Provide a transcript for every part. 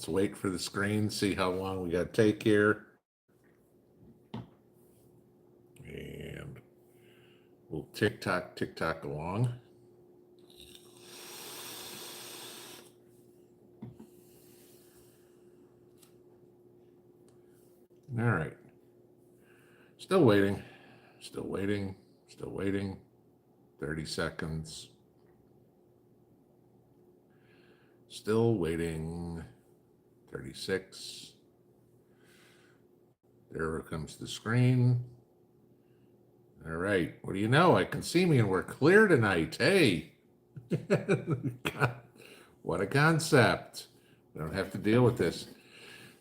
wait for the screen, see how long we got to take here. And we'll tick tock along. All right. Still waiting. Still waiting. Still waiting. 30 seconds. Still waiting. 36. There comes the screen. All right. What do you know? I can see me and we're clear tonight. Hey. What a concept. I don't have to deal with this.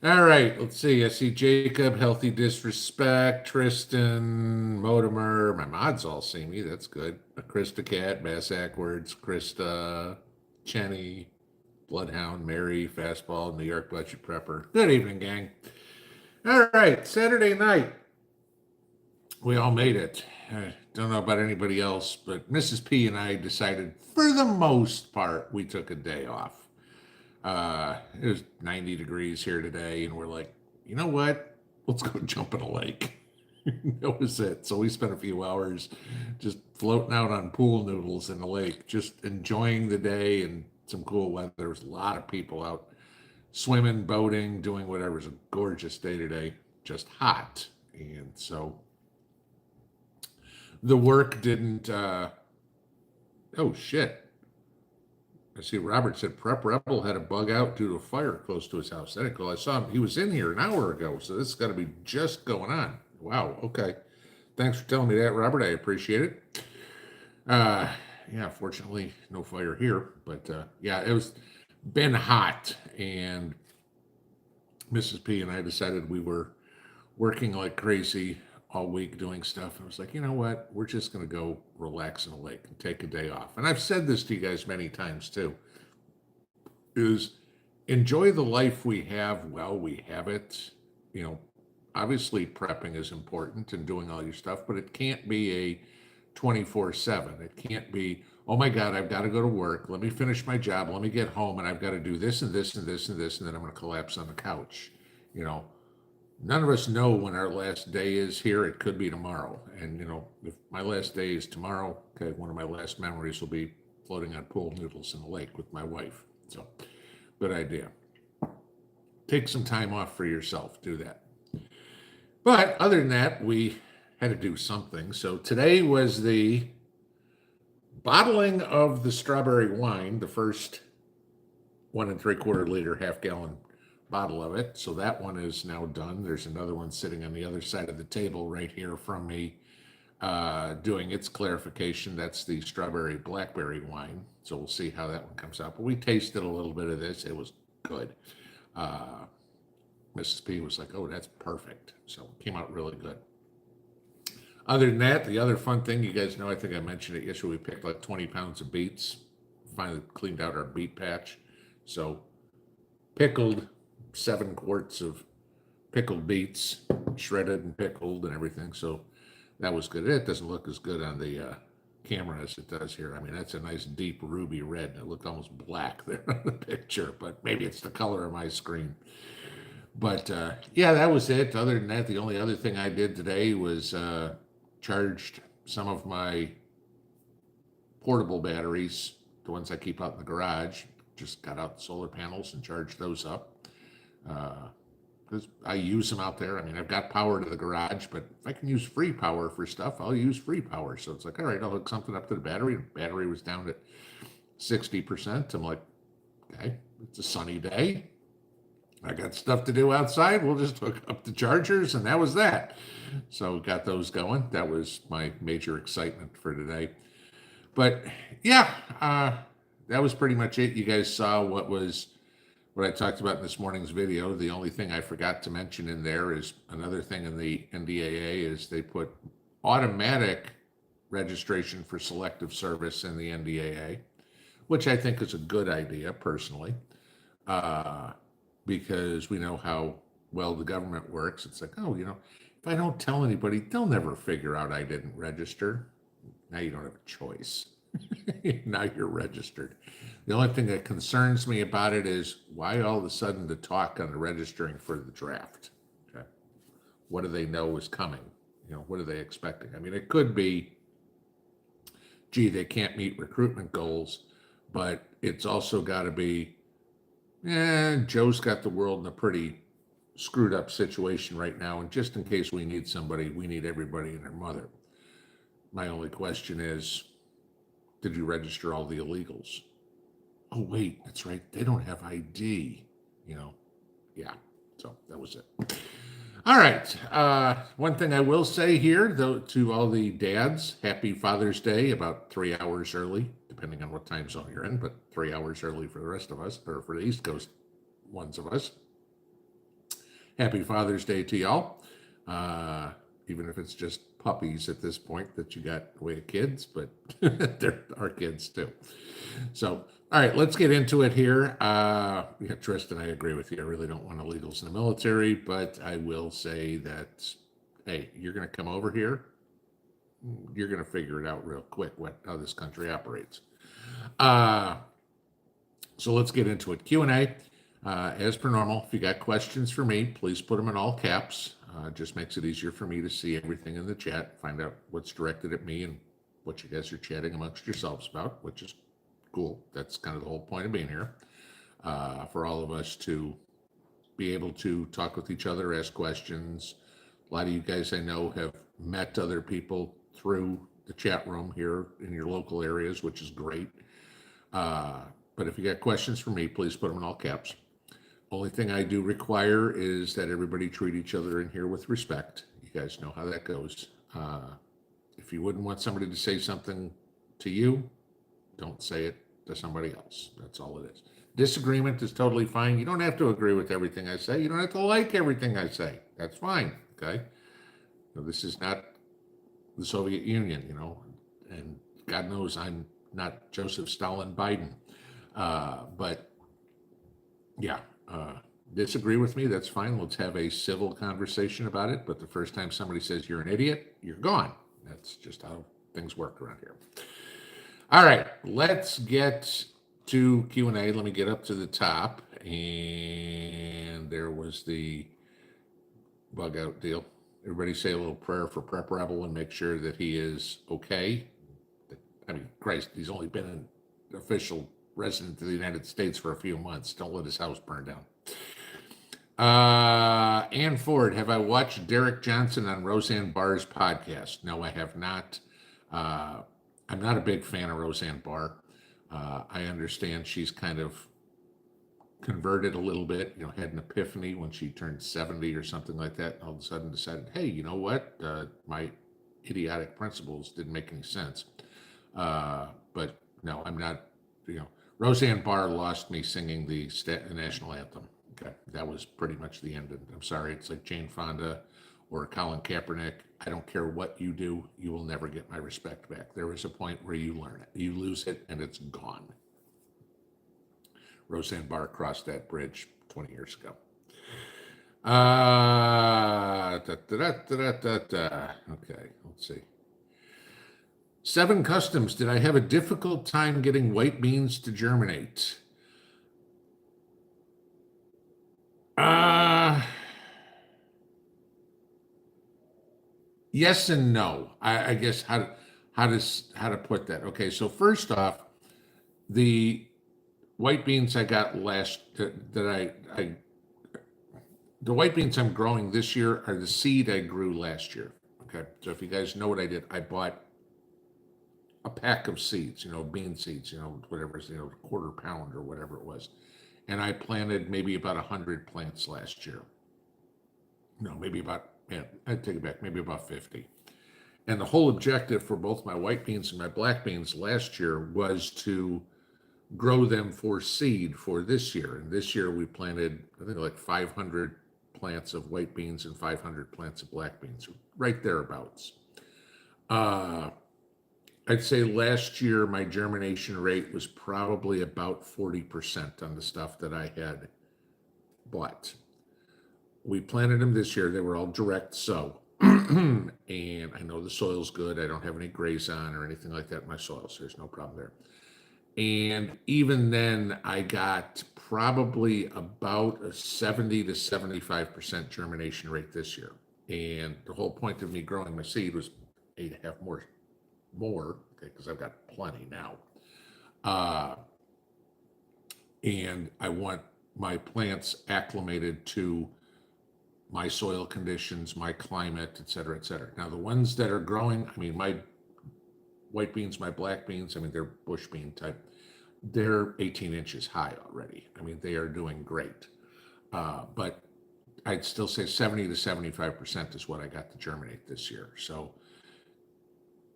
All right. Let's see. I see Jacob, Healthy Disrespect, Tristan, Motimer. My mods all see me. That's good. Krista Cat, Bass Ackwards, Krista, Chenny, Bloodhound, Mary, Fastball, New York Budget Prepper. Good evening, gang. All right. Saturday night. We all made it. I don't know about anybody else, but Mrs. P and I decided, for the most part, we took a day off. It was 90 degrees here today, and we're like, you know what? Let's go jump in a lake. That was it. So we spent a few hours just floating out on pool noodles in the lake, just enjoying the day and some cool weather. There was a lot of people out swimming, boating, doing whatever. It was a gorgeous day today, just hot. And so the work didn't, oh shit. I see Robert said Prep Rebel had a bug out due to a fire close to his house. That ain't cool. I saw him. He was in here an hour ago, so this has got to be just going on. Wow. Okay. Thanks for telling me that, Robert. I appreciate it. Yeah, fortunately, no fire here. But yeah, it was been hot, and Mrs. P and I decided we were working like crazy all week doing stuff. And I was like, you know what? We're just going to go relax in a lake and take a day off. And I've said this to you guys many times too, is enjoy the life we have while we have it. You know, obviously prepping is important and doing all your stuff, but it can't be a 24/7. It can't be, oh my God, I've got to go to work. Let me finish my job. Let me get home and I've got to do this and this and this and this. And then I'm going to collapse on the couch. You know, none of us know when our last day is here. It could be tomorrow. And, you know, if my last day is tomorrow, okay, one of my last memories will be floating on pool noodles in the lake with my wife. So, good idea. Take some time off for yourself. Do that. But other than that, we had to do something. So today was the bottling of the strawberry wine, the first 1 3/4 liter half-gallon bottle of it. So that one is now done. There's another one sitting on the other side of the table right here from me doing its clarification. That's the strawberry blackberry wine. So we'll see how that one comes out. But we tasted a little bit of this. It was good. Mrs. P was like, oh, that's perfect. So it came out really good. Other than that, the other fun thing, you guys know, I think I mentioned it yesterday, we picked like 20 pounds of beets. Finally cleaned out our beet patch. So pickled 7 quarts of pickled beets, shredded and pickled and everything. So that was good. It doesn't look as good on the camera as it does here. I mean, that's a nice deep ruby red. It looked almost black there on the picture, but maybe it's the color of my screen. But yeah, that was it. Other than that, the only other thing I did today was charged some of my portable batteries, the ones I keep out in the garage. Just got out the solar panels and charged those up. Because I use them out there. I mean, I've got power to the garage, but if I can use free power for stuff, I'll use free power. So it's like, all right, I'll hook something up to the battery. The battery was down at 60%. I'm like, okay, it's a sunny day. I got stuff to do outside. We'll just hook up the chargers, and that was that. So got those going. That was my major excitement for today. But yeah, that was pretty much it. You guys saw what I talked about in this morning's video. The only thing I forgot to mention in there is another thing in the NDAA is they put automatic registration for selective service in the NDAA, which I think is a good idea personally. Because we know how well the government works. It's like, oh, you know, if I don't tell anybody, they'll never figure out I didn't register. Now you don't have a choice. Now you're registered. The only thing that concerns me about it is why all of a sudden the talk on the registering for the draft? Okay. What do they know is coming? What are they expecting? I mean, it could be, gee, they can't meet recruitment goals, but it's also got to be, Joe's got the world in a pretty screwed up situation right now. And just in case we need somebody, we need everybody and their mother. My only question is, did you register all the illegals? Oh, wait, that's right. They don't have ID, Yeah, so that was it. All right. One thing I will say here, though, to all the dads, happy Father's Day, about 3 hours early, depending on what time zone you're in, but 3 hours early for the rest of us, or for the East Coast ones of us. Happy Father's Day to y'all. Even if it's just puppies at this point that you got away kids, but they're our kids too. So, all right, let's get into it here. Tristan, I agree with you. I really don't want illegals in the military, but I will say that, hey, you're going to come over here, you're going to figure it out real quick how this country operates. So let's get into it. Q&A. As per normal, if you got questions for me, please put them in all caps. Just makes it easier for me to see everything in the chat, find out what's directed at me and what you guys are chatting amongst yourselves about, which is cool. That's kind of the whole point of being here, for all of us to be able to talk with each other, ask questions. A lot of you guys I know have met other people through the chat room here in your local areas, which is great. But if you got questions for me, please put them in all caps. Only thing I do require is that everybody treat each other in here with respect. You guys know how that goes. If you wouldn't want somebody to say something to you, don't say it to somebody else. That's all it is. Disagreement is totally fine. You don't have to agree with everything I say. You don't have to like everything I say. That's fine, okay? This is not the Soviet Union, and God knows I'm not Joseph Stalin Biden. But yeah, disagree with me, that's fine. Let's have a civil conversation about it. But the first time somebody says you're an idiot, you're gone. That's just how things work around here. All right, let's get to Q&A. Let me get up to the top. And there was the bug out deal. Everybody say a little prayer for Prep Rebel and make sure that he is okay. I mean, Christ, he's only been an official resident of the United States for a few months. Don't let his house burn down. Ann Ford, have I watched Derek Johnson on Roseanne Barr's podcast? No, I have not. I'm not a big fan of Roseanne Barr. I understand she's kind of converted a little bit, had an epiphany when she turned 70 or something like that, and all of a sudden decided, hey, you know what? My idiotic principles didn't make any sense. But no, I'm not, Roseanne Barr lost me singing the national anthem. Okay, that was pretty much the end. I'm sorry, it's like Jane Fonda or Colin Kaepernick. I don't care what you do, you will never get my respect back. There is a point where you learn it. You lose it, and it's gone. Roseanne Barr crossed that bridge 20 years ago. Okay, let's see. 7 Customs, did I have a difficult time getting white beans to germinate? Yes and no. I guess how to put that. Okay, so first off, the white beans I got the white beans I'm growing this year are the seed I grew last year. Okay, so if you guys know what I did, I bought a pack of seeds, bean seeds, whatever, quarter pound or whatever it was. And I planted maybe about 100 plants last year. No, maybe about, I'd take it back, maybe about 50. And the whole objective for both my white beans and my black beans last year was to grow them for seed for this year. And this year we planted, I think, like 500 plants of white beans and 500 plants of black beans, right thereabouts. I'd say last year my germination rate was probably about 40% on the stuff that I had bought. We planted them this year. They were all direct sow. And I know the soil's good. I don't have any grays on or anything like that in my soil, so there's no problem there. And even then, I got probably about a 70 to 75% germination rate this year. And the whole point of me growing my seed was to have more, okay, because I've got plenty now. And I want my plants acclimated to my soil conditions, my climate, et cetera, et cetera. Now, the ones that are growing, I mean, my white beans, my black beans, I mean, they're bush bean type. They're 18 inches high already. I mean, they are doing great. But I'd still say 70 to 75% is what I got to germinate this year. So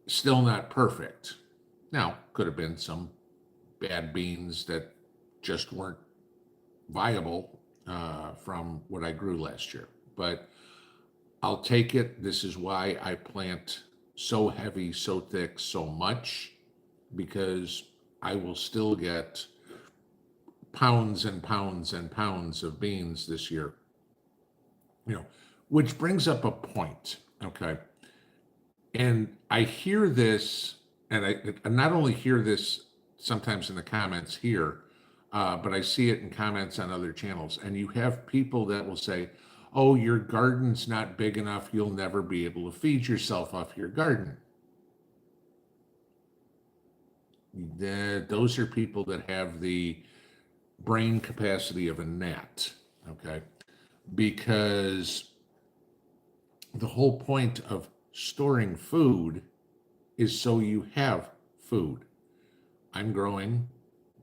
still not perfect. Now, could have been some bad beans that just weren't viable from what I grew last year. But I'll take it. This is why I plant so heavy, so thick, so much, because I will still get pounds and pounds and pounds of beans this year. You know, which brings up a point, okay? And I hear this, and I not only hear this sometimes in the comments here, but I see it in comments on other channels. And you have people that will say, oh, your garden's not big enough. You'll never be able to feed yourself off your garden. Those are people that have the brain capacity of a gnat, okay? Because the whole point of storing food is so you have food. I'm growing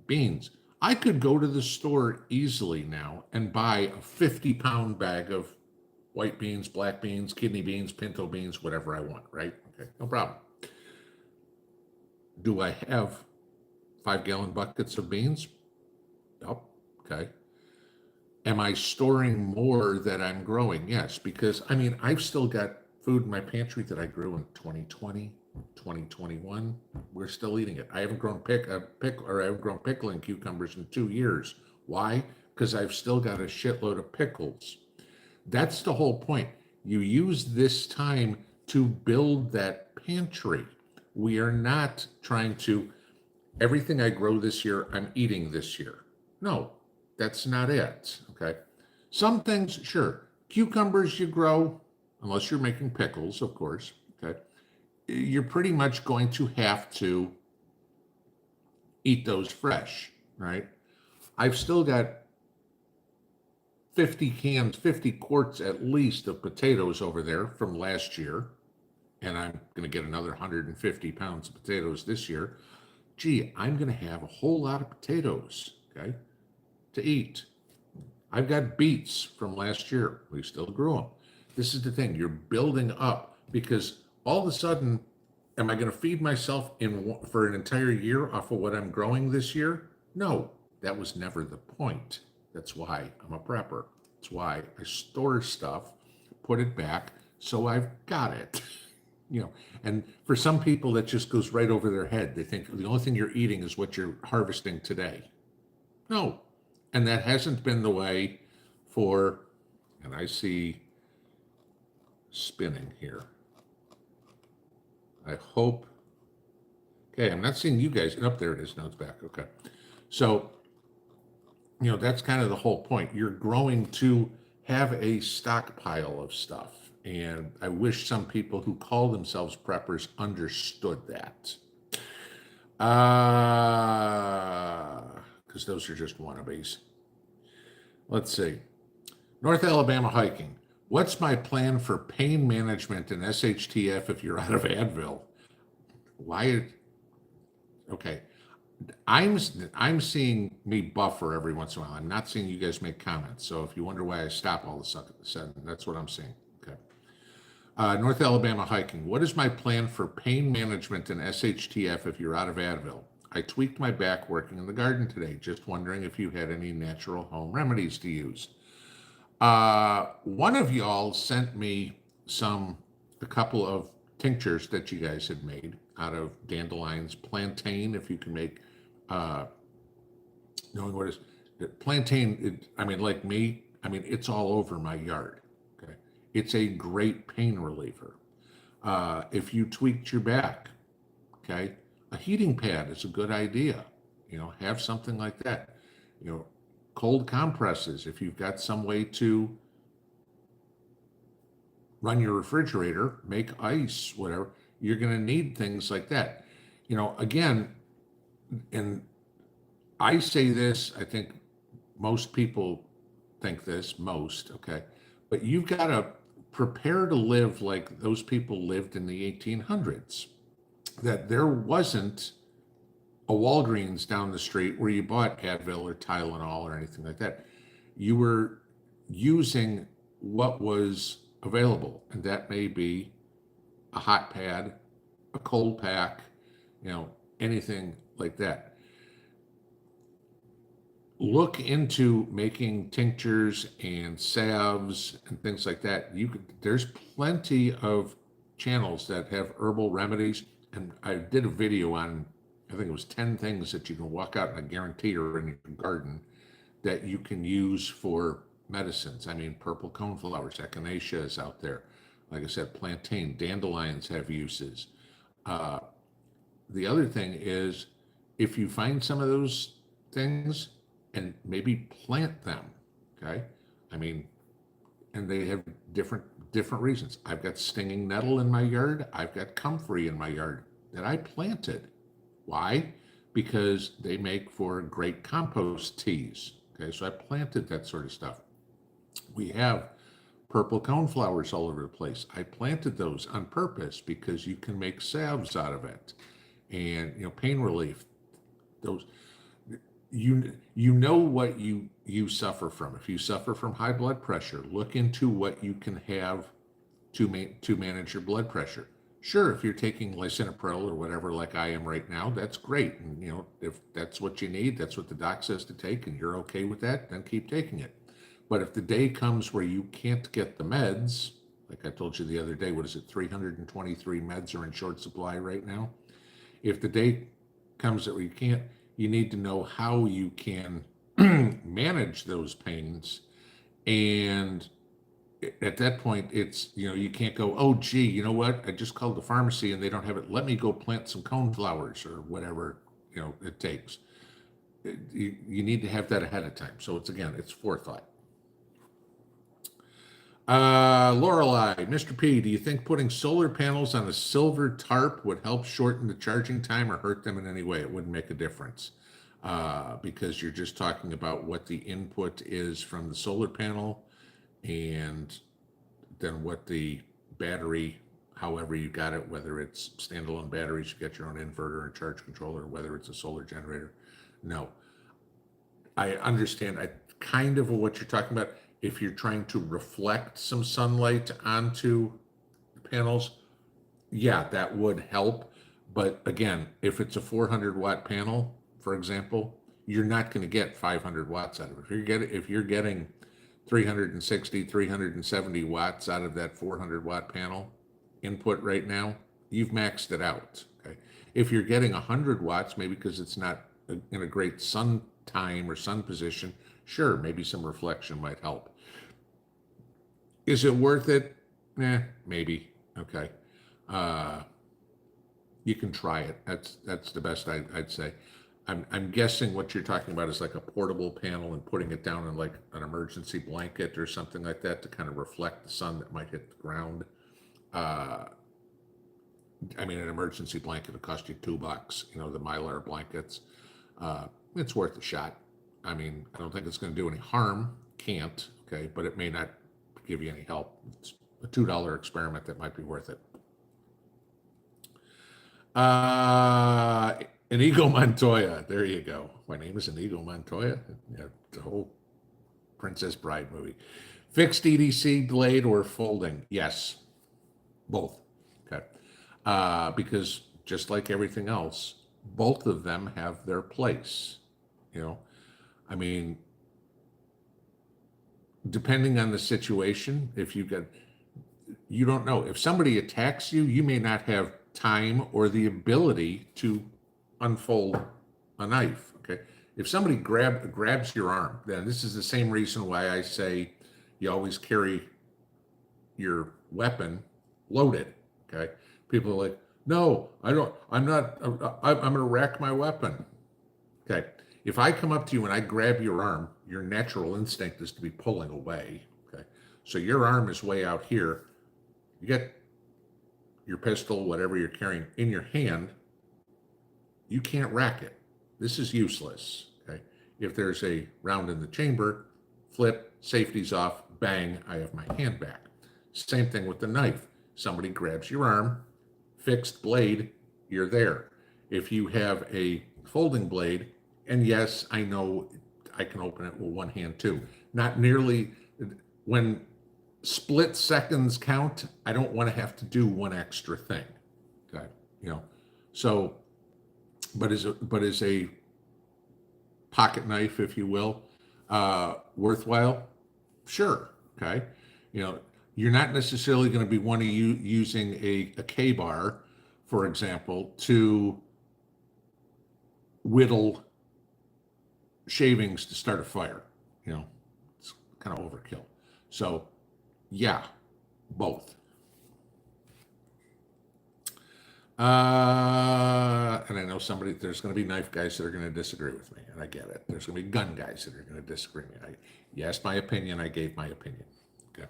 beans. I could go to the store easily now and buy a 50-pound bag of white beans, black beans, kidney beans, pinto beans, whatever I want, right? Okay, no problem. Do I have 5-gallon buckets of beans? Nope. Okay. Am I storing more that I'm growing? Yes, because I mean, I've still got food in my pantry that I grew in 2020, 2021. We're still eating it. I haven't grown pickling cucumbers in 2 years. Why? Because I've still got a shitload of pickles. That's the whole point. You use this time to build that pantry. We are not trying to, everything I grow this year, I'm eating this year. No, that's not it, okay? Some things, sure. Cucumbers you grow, unless you're making pickles, of course, okay? You're pretty much going to have to eat those fresh, right? I've still got 50 cans, 50 quarts at least of potatoes over there from last year. And I'm going to get another 150 pounds of potatoes this year. Gee, I'm going to have a whole lot of potatoes, okay, to eat. I've got beets from last year. We still grew them. This is the thing. You're building up because all of a sudden, am I going to feed myself for an entire year off of what I'm growing this year? No, that was never the point. That's why I'm a prepper. That's why I store stuff, put it back, so I've got it. You know, and for some people that just goes right over their head. They think the only thing you're eating is what you're harvesting today. No, and that hasn't been the way for, and I see spinning here. I hope, okay, I'm not seeing you guys. Up there it is, no, it's back, okay. So, you know, that's kind of the whole point. You're growing to have a stockpile of stuff. And I wish some people who call themselves preppers understood that. Because those are just wannabes. Let's see. North Alabama hiking. What's my plan for pain management and SHTF if you're out of Advil? Why? Okay. I'm seeing me buffer every once in a while. I'm not seeing you guys make comments. So if you wonder why I stop all of a sudden, that's what I'm seeing. Okay. North Alabama hiking. What is my plan for pain management and SHTF if you're out of Advil? I tweaked my back working in the garden today. Just wondering if you had any natural home remedies to use. One of y'all sent me a couple of tinctures that you guys had made out of dandelions, plantain, if you can make, knowing what is, plantain, I mean, like me, I mean, it's all over my yard, okay? It's a great pain reliever. If you tweaked your back, okay, a heating pad is a good idea. Have something like that. Cold compresses, if you've got some way to run your refrigerator, make ice, whatever, you're going to need things like that. Again, and I say this, I think most people think this, okay, but you've got to prepare to live like those people lived in the 1800s, that there wasn't a Walgreens down the street where you bought Advil or Tylenol or anything like that. You were using what was available, and that may be a hot pad, a cold pack, anything like that. Look into making tinctures and salves and things like that. There's plenty of channels that have herbal remedies, and I did a video on, I think it was 10 things that you can walk out and I guarantee are in your garden that you can use for medicines. I mean, purple coneflowers, echinacea is out there. Like I said, plantain, dandelions have uses. The other thing is, if you find some of those things and maybe plant them, okay? I mean, and they have different reasons. I've got stinging nettle in my yard. I've got comfrey in my yard that I planted. Why? Because they make for great compost teas. Okay, so I planted that sort of stuff. We have purple coneflowers all over the place. I planted those on purpose because you can make salves out of it. And pain relief. Those you know what you suffer from. If you suffer from high blood pressure, look into what you can have to manage your blood pressure. Sure, if you're taking lisinopril or whatever, like I am right now, that's great. And if that's what you need, that's what the doc says to take, and you're okay with that, then keep taking it. But if the day comes where you can't get the meds, like I told you the other day, what is it, 323 meds are in short supply right now. If the day comes that you can't, you need to know how you can manage those pains. And at that point, it's, you can't go, oh, gee, you know what? I just called the pharmacy and they don't have it. Let me go plant some coneflowers or whatever, it takes. You need to have that ahead of time. So it's forethought. Lorelei, Mr. P, do you think putting solar panels on a silver tarp would help shorten the charging time or hurt them in any way? It wouldn't make a difference because you're just talking about what the input is from the solar panel and then what the battery, however you got it, whether it's standalone batteries, you get your own inverter and charge controller, whether it's a solar generator. No, I understand kind of what you're talking about. If you're trying to reflect some sunlight onto the panels, yeah, that would help. But again, if it's a 400 watt panel, for example, you're not going to get 500 watts out of it. If you're getting 360, 370 watts out of that 400 watt panel input right now, you've maxed it out. Okay. If you're getting 100 watts, maybe because it's not in a great sun time or sun position, sure, maybe some reflection might help. Is it worth it? Maybe. Okay. You can try it. That's the best I'd say. I'm guessing what you're talking about is like a portable panel and putting it down in like an emergency blanket or something like that to kind of reflect the sun that might hit the ground. I mean, an emergency blanket will cost you $2, the Mylar blankets. It's worth a shot. I mean, I don't think it's going to do any harm. Can't, okay, but it may not give you any help. It's a $2 experiment that might be worth it. Inigo Montoya, there you go. My name is Inigo Montoya. Yeah, the whole Princess Bride movie. Fixed EDC blade or folding? Yes, both. Okay, because just like everything else, both of them have their place. I mean, depending on the situation, you don't know. If somebody attacks you, you may not have time or the ability to unfold a knife, okay? If somebody grabs your arm, then this is the same reason why I say you always carry, your weapon loaded. Okay. People are like, no, I don't, I'm not, I'm going to rack my weapon. Okay. If I come up to you and I grab your arm, your natural instinct is to be pulling away. Okay. So your arm is way out here. You get your pistol, whatever you're carrying, in your hand. You can't rack it. This is useless. Okay. If there's a round in the chamber, flip, safety's off, bang, I have my hand back. Same thing with the knife. Somebody grabs your arm, fixed blade, you're there. If you have a folding blade, and yes, I know I can open it with one hand too. Not nearly, when split seconds count, I don't want to have to do one extra thing. Okay, you know, so, but as a pocket knife, if you will, worthwhile? Sure. Okay, you know, you're not necessarily going to be one of you using a K-bar, for example, to whittle shavings to start a fire. You know, it's kind of overkill. So, yeah, both. And I know there's going to be knife guys that are going to disagree with me, and I get it. There's going to be gun guys that are going to disagree with me. You asked my opinion, I gave my opinion. Okay.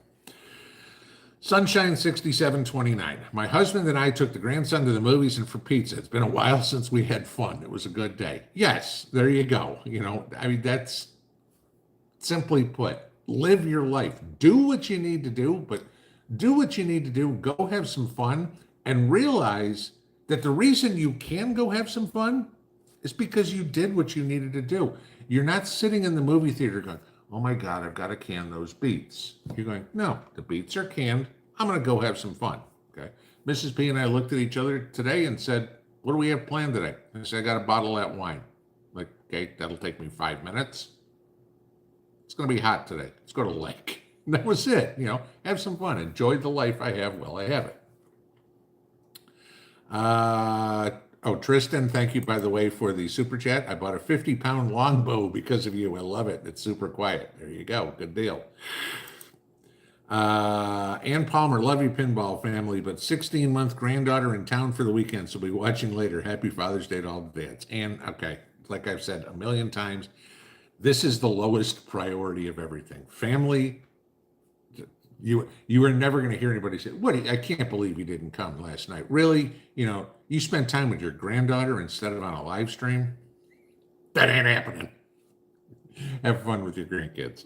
Sunshine 6729. My husband and I took the grandson to the movies and for pizza. It's been a while since we had fun. It was a good day. Yes, there you go. You know, I mean, that's simply put, live your life. Do what you need to do, but do what you need to do. Go have some fun and realize that the reason you can go have some fun is because you did what you needed to do. You're not sitting in the movie theater going, oh my God, I've got to can those beets. You're going, no, the beets are canned. I'm going to go have some fun. Okay. Mrs. P and I looked at each other today and said, what do we have planned today? I said, I got a bottle of that wine. Like, okay, that'll take me 5 minutes. It's going to be hot today. Let's go to the lake. And that was it. You know, have some fun. Enjoy the life I have while I have it. Tristan, thank you, by the way, for the super chat. I bought a 50-pound longbow because of you. I love it. It's super quiet. There you go. Good deal. Ann Palmer, love you, pinball family, but 16-month granddaughter in town for the weekend, so we'll be watching later. Happy Father's Day to all the dads. And, okay, like I've said a million times, this is the lowest priority of everything. Family. You are never going to hear anybody say, I can't believe you didn't come last night. Really? You know, you spent time with your granddaughter instead of on a live stream? That ain't happening. Have fun with your grandkids.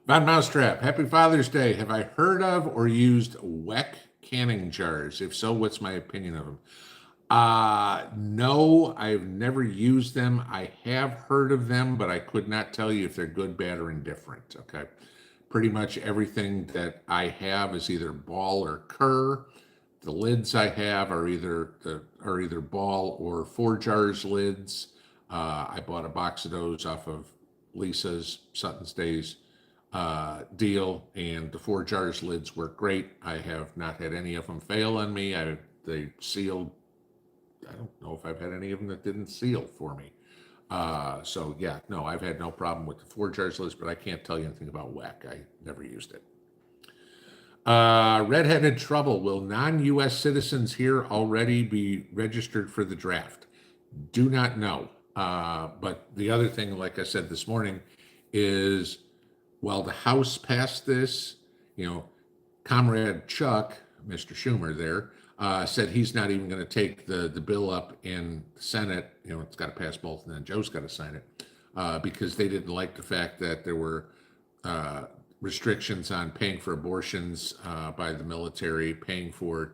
Von Mousetrap, happy Father's Day. Have I heard of or used WEC canning jars? If so, what's my opinion of them? No, I've never used them. I have heard of them, but I could not tell you if they're good, bad, or indifferent. Okay. Pretty much everything that I have is either ball or Kerr. The lids I have are either ball or 4 jars lids. I bought a box of those off of Lisa's Sutton's Days deal, and the 4 jars lids work great. I have not had any of them fail on me. They sealed. I don't know if I've had any of them that didn't seal for me. So yeah, no, I've had no problem with the 4 jars list, but I can't tell you anything about WEC. I never used it. Redheaded Trouble. Will non-U.S. citizens here already be registered for the draft? Do not know. But the other thing, like I said this morning, is while the House passed this, you know, Comrade Chuck, Mr. Schumer there, said he's not even going to take the bill up in the Senate. You know, it's got to pass both, and then Joe's got to sign it because they didn't like the fact that there were restrictions on paying for abortions by the military, paying for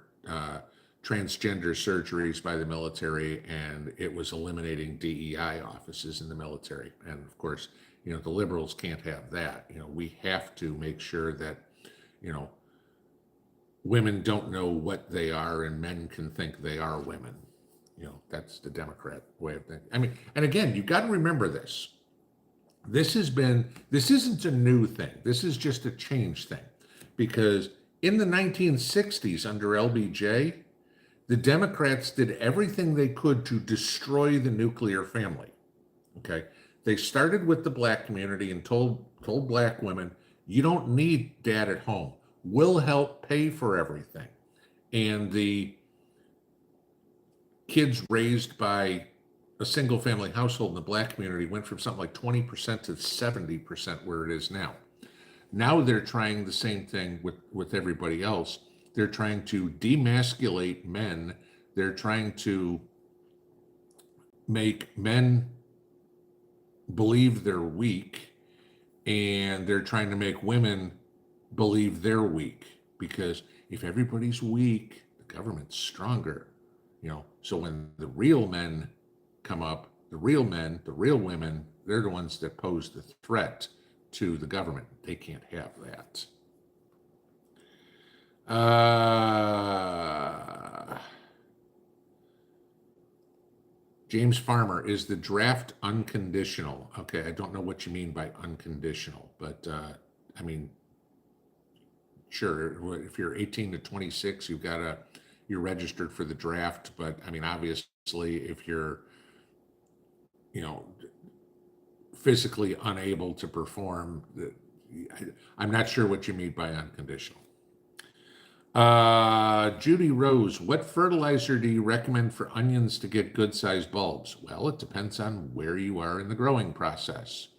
transgender surgeries by the military, and it was eliminating DEI offices in the military. And of course, you know, the liberals can't have that. You know, we have to make sure that, you know, women don't know what they are and men can think they are women. You know, that's the Democrat way of thinking. I mean, and again, you've got to remember this. This isn't a new thing. This is just a change thing. Because in the 1960s under LBJ, the Democrats did everything they could to destroy the nuclear family. Okay. They started with the black community and told black women, You don't need dad at home. We'll help pay for everything. And the kids raised by a single family household in the black community went from something like 20% to 70% where it is now. Now they're trying the same thing with everybody else. They're trying to demasculate men. They're trying to make men believe they're weak, and they're trying to make women believe they're weak, because if everybody's weak, the government's stronger. So when the real men come up, the real men, the real women, they're the ones that pose the threat to the government. They can't have that. James Farmer, is the draft unconditional? Okay, I don't know what you mean by unconditional, but I mean, sure, if you're 18 to 26, you're registered for the draft, but I mean, obviously, if you're, physically unable to perform, I'm not sure what you mean by unconditional. Judy Rose, what fertilizer do you recommend for onions to get good sized bulbs? Well, it depends on where you are in the growing process.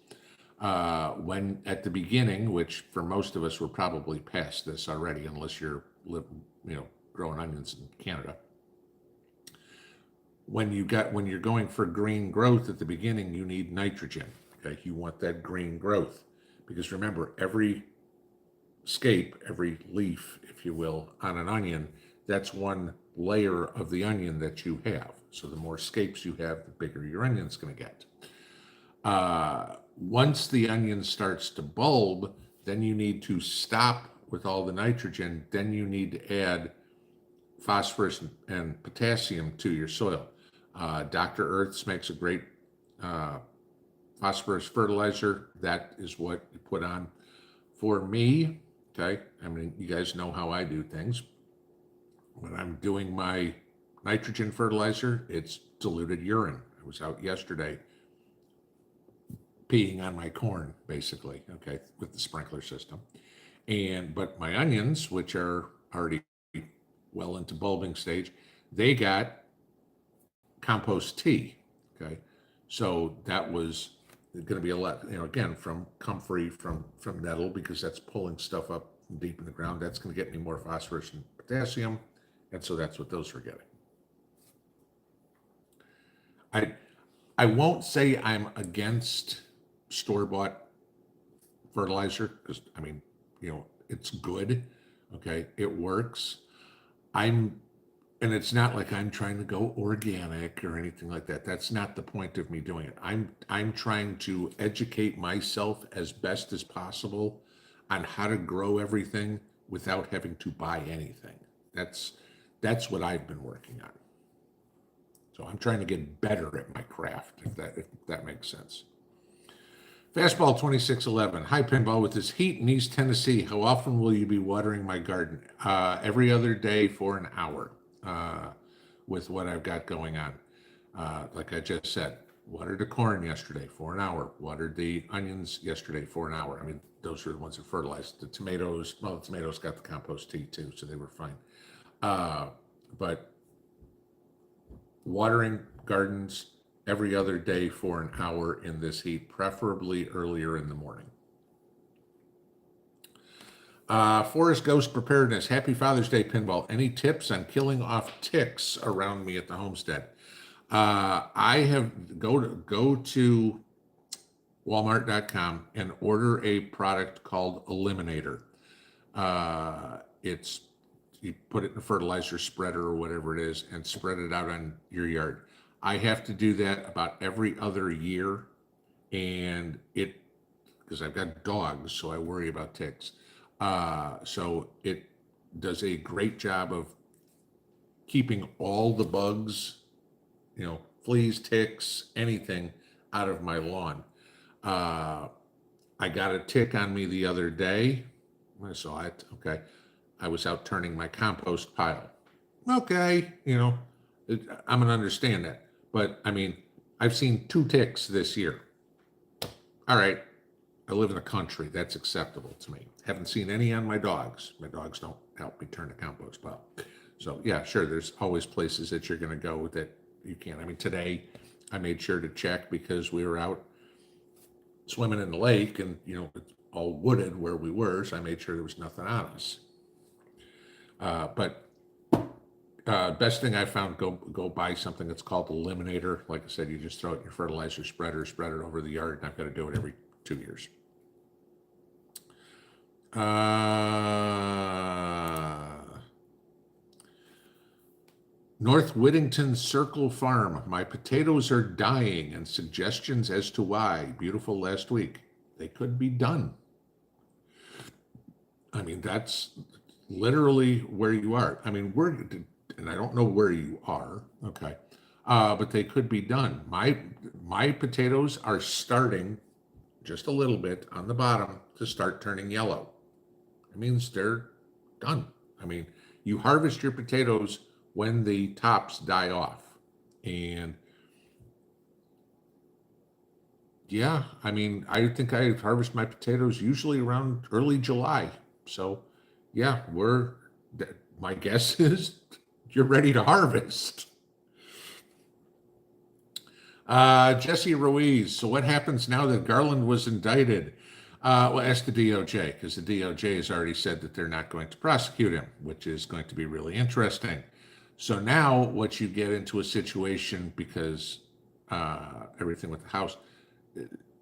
When at the beginning, which for most of us, we're probably past this already, unless you're growing onions in Canada. When you're going for green growth at the beginning, you need nitrogen. Okay, you want that green growth, because remember, every scape, every leaf, if you will, on an onion, that's one layer of the onion that you have. So the more scapes you have, the bigger your onion's going to get. Once the onion starts to bulb, then you need to stop with all the nitrogen. Then you need to add phosphorus and potassium to your soil. Dr. Earth's makes a great phosphorus fertilizer. That is what you put on. For me, okay, I mean, you guys know how I do things. When I'm doing my nitrogen fertilizer, it's diluted urine. I was out yesterday peeing on my corn, basically, okay, with the sprinkler system. But my onions, which are already well into bulbing stage, they got compost tea, okay? So that was going to be a lot, again, from comfrey, from nettle, because that's pulling stuff up deep in the ground. That's going to get me more phosphorus and potassium, and so that's what those are getting. I won't say I'm against store-bought fertilizer, because I mean, it's good, okay, it works. And it's not like I'm trying to go organic or anything like that. That's not the point of me doing it. I'm trying to educate myself as best as possible on how to grow everything without having to buy anything. That's what I've been working on. So I'm trying to get better at my craft, if that makes sense. Fastball 2611. Hi, Pinball. With this heat in East Tennessee, how often will you be watering my garden? Every other day for an hour, with what I've got going on. Like I just said, watered the corn yesterday for an hour. Watered the onions yesterday for an hour. I mean, those are the ones that fertilized. The tomatoes got the compost tea too, so they were fine. But watering gardens every other day for an hour in this heat, preferably earlier in the morning. Forest Ghost Preparedness. Happy Father's Day, Pinball. Any tips on killing off ticks around me at the homestead? I have go to Walmart.com and order a product called Eliminator. You put it in a fertilizer spreader or whatever it is and spread it out on your yard. I have to do that about every other year, and because I've got dogs, so I worry about ticks. So it does a great job of keeping all the bugs, fleas, ticks, anything out of my lawn. I got a tick on me the other day. I saw it. Okay. I was out turning my compost pile. Okay. I'm going to understand that. But I mean, I've seen 2 ticks this year. All right. I live in the country. That's acceptable to me. Haven't seen any on my dogs. My dogs don't help me turn the compost pile. So yeah, sure. There's always places that you're going to go that you can't. I mean, today I made sure to check because we were out swimming in the lake and, it's all wooded where we were. So I made sure there was nothing on us. But best thing I found, go buy something that's called Eliminator. Like I said, you just throw it in your fertilizer spreader, spread it over the yard, and I've got to do it every 2 years. North Whittington Circle Farm. My potatoes are dying, and suggestions as to why. Beautiful last week. They could be done. I mean, that's literally where you are. I mean, and I don't know where you are, okay, but they could be done. My potatoes are starting just a little bit on the bottom to start turning yellow. It means they're done. I mean, you harvest your potatoes when the tops die off. And yeah, I mean, I think I harvest my potatoes usually around early July. So yeah, my guess is you're ready to harvest. Jesse Ruiz. So what happens now that Garland was indicted? Well, ask the DOJ, because the DOJ has already said that they're not going to prosecute him, which is going to be really interesting. So now what you get into a situation, because everything with the House,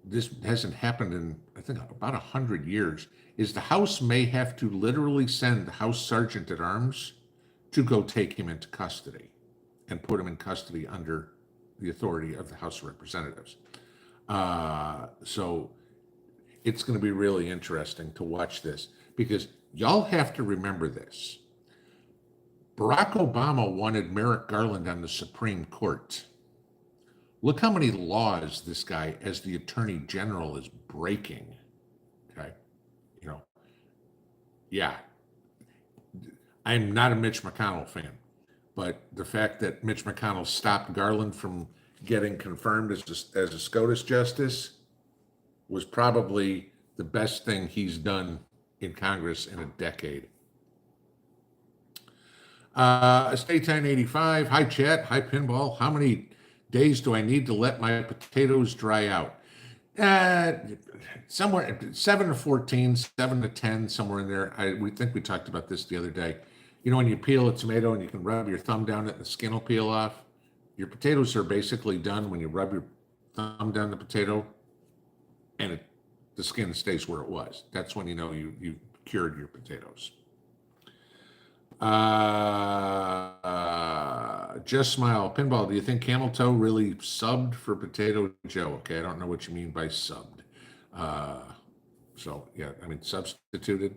this hasn't happened in, I think, about 100 years, is the House may have to literally send the House Sergeant at Arms to go take him into custody and put him in custody under the authority of the House of Representatives. So it's going to be really interesting to watch this, because y'all have to remember this. Barack Obama wanted Merrick Garland on the Supreme Court. Look how many laws this guy, as the Attorney General, is breaking. Okay. Yeah. I'm not a Mitch McConnell fan, but the fact that Mitch McConnell stopped Garland from getting confirmed as a SCOTUS justice was probably the best thing he's done in Congress in a decade. Estate 1085. Hi, chat. Hi, Pinball. How many days do I need to let my potatoes dry out? Somewhere 7 to 14, 7 to 10, somewhere in there. We think we talked about this the other day. When you peel a tomato and you can rub your thumb down it and the skin will peel off, your potatoes are basically done when you rub your thumb down the potato and the skin stays where it was. That's when you know you cured your potatoes. Just Smile. Pinball, do you think Camel Toe really subbed for Potato Joe? Okay, I don't know what you mean by subbed. So, yeah, I mean, substituted?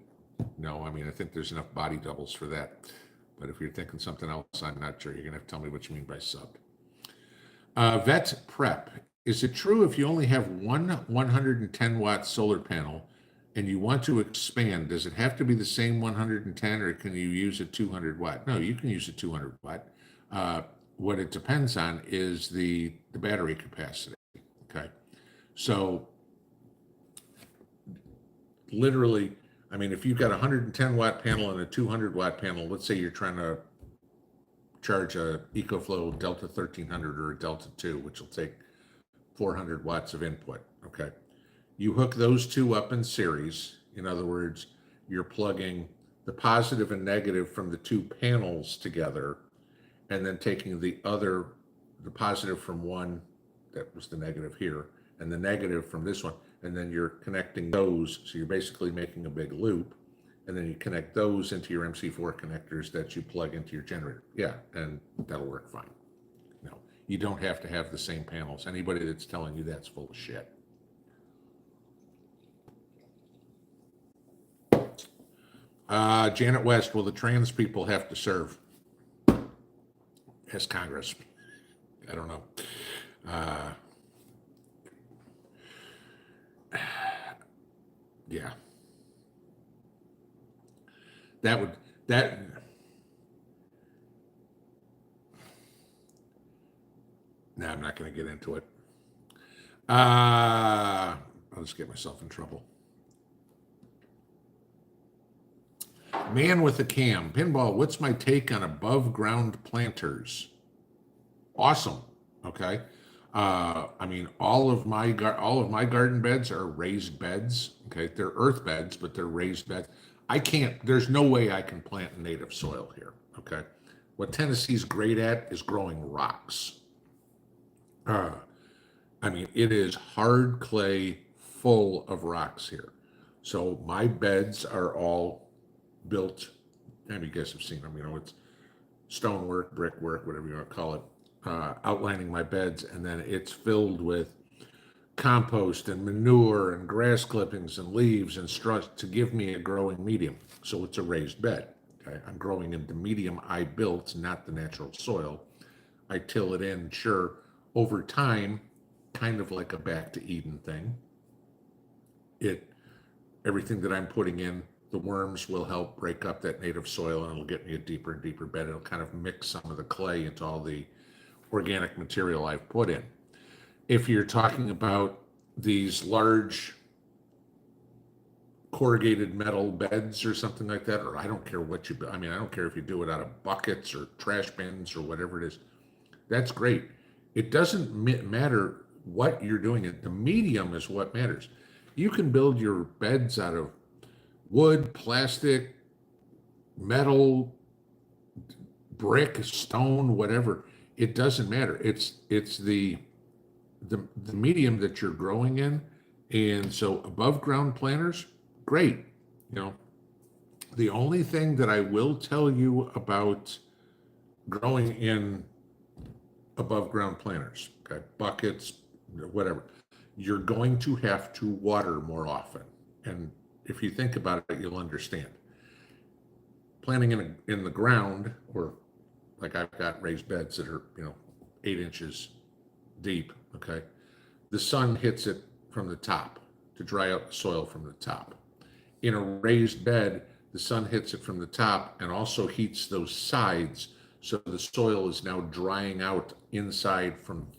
No, I mean, I think there's enough body doubles for that. But if you're thinking something else, I'm not sure. You're going to have to tell me what you mean by subbed. Vet Prep. Is it true if you only have one 110-watt solar panel and you want to expand, does it have to be the same 110 or can you use a 200 watt? No, you can use a 200 watt. What it depends on is the battery capacity, okay? So literally, I mean, if you've got a 110 watt panel and a 200 watt panel, let's say you're trying to charge a EcoFlow Delta 1300 or a Delta 2, which will take 400 watts of input, okay? You hook those two up in series. In other words, you're plugging the positive and negative from the two panels together and then taking the positive from one, that was the negative here, and the negative from this one, and then you're connecting those. So you're basically making a big loop, and then you connect those into your MC4 connectors that you plug into your generator. Yeah, and that'll work fine. No, you don't have to have the same panels. Anybody that's telling you that's full of shit. Janet West, will the trans people have to serve as Congress? I don't know. Yeah. No, I'm not going to get into it. I'll just get myself in trouble. Man with a cam. Pinball, what's my take on above ground planters? Awesome. Okay. I mean, all of my garden beds are raised beds. Okay. They're earth beds, but they're raised beds. There's no way I can plant native soil here. Okay. What Tennessee's great at is growing rocks. I mean, it is hard clay full of rocks here. So my beds are all built, and you guys have seen them, it's stonework, brickwork, whatever you want to call it, outlining my beds, and then it's filled with compost and manure and grass clippings and leaves and straw to give me a growing medium. So it's a raised bed. Okay, I'm growing in the medium I built, not the natural soil. I till it in, sure, over time, kind of like a back to Eden thing. Everything that I'm putting in, the worms will help break up that native soil, and it'll get me a deeper and deeper bed. It'll kind of mix some of the clay into all the organic material I've put in. If you're talking about these large corrugated metal beds or something like that, or I don't care what I don't care if you do it out of buckets or trash bins or whatever it is, that's great. It doesn't matter what you're doing. The medium is what matters. You can build your beds out of wood, plastic, metal, brick, stone, whatever. It doesn't matter. It's the medium that you're growing in. And so above ground planters, great. The only thing that I will tell you about growing in above ground planters, okay, buckets, whatever, you're going to have to water more often. And if you think about it, you'll understand. Planting in the ground, or like I've got raised beds that are 8 inches deep. Okay, the sun hits it from the top to dry out the soil from the top. In a raised bed, the sun hits it from the top and also heats those sides, so the soil is now drying out inside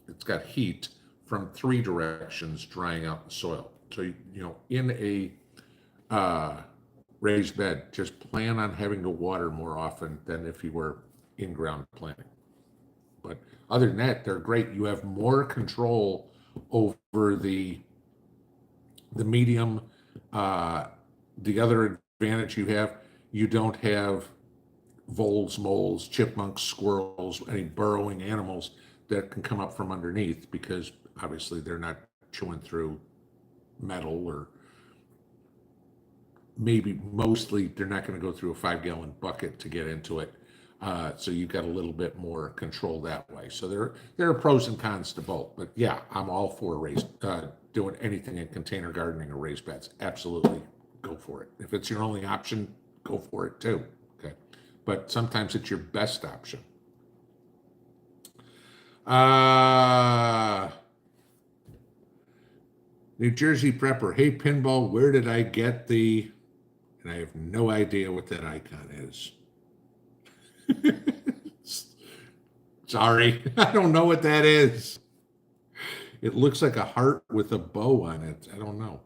it's got heat from 3 directions drying out the soil. So in a raised bed, just plan on having to water more often than if you were in-ground planting. But other than that, they're great. You have more control over the medium. The other advantage you have, you don't have voles, moles, chipmunks, squirrels, any burrowing animals that can come up from underneath, because obviously they're not chewing through metal, or mostly they're not going to go through a 5-gallon bucket to get into it. So you've got a little bit more control that way. So there are pros and cons to both. But yeah, I'm all for doing anything in container gardening or raised beds. Absolutely, go for it. If it's your only option, go for it too. Okay, but sometimes it's your best option. New Jersey Prepper. Hey, Pinball, where did I get the... And I have no idea what that icon is. Sorry, I don't know what that is. It looks like a heart with a bow on it. I don't know.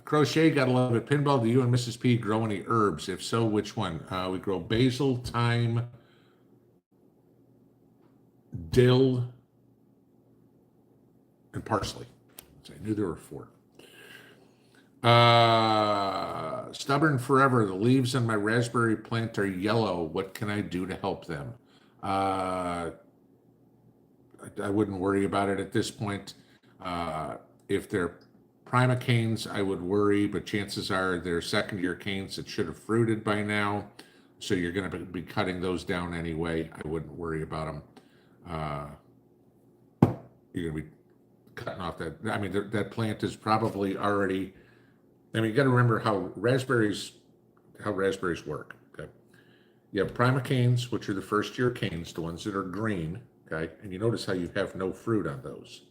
Crochet, gotta love it. Pinball, do you and Mrs. P grow any herbs? If so, which one? We grow basil, thyme, dill, and parsley. So I knew there were 4. Stubborn forever. The leaves on my raspberry plant are yellow. What can I do to help them? I wouldn't worry about it at this point. If they're prima canes, I would worry, but chances are they're second-year canes that should have fruited by now. So you're going to be cutting those down anyway. I wouldn't worry about them. You're going to be cutting off that. I mean, that plant is probably already... I mean, you got to remember how raspberries work. Okay, you have prima canes, which are the first-year canes, the ones that are green. Okay, and you notice how you have no fruit on those.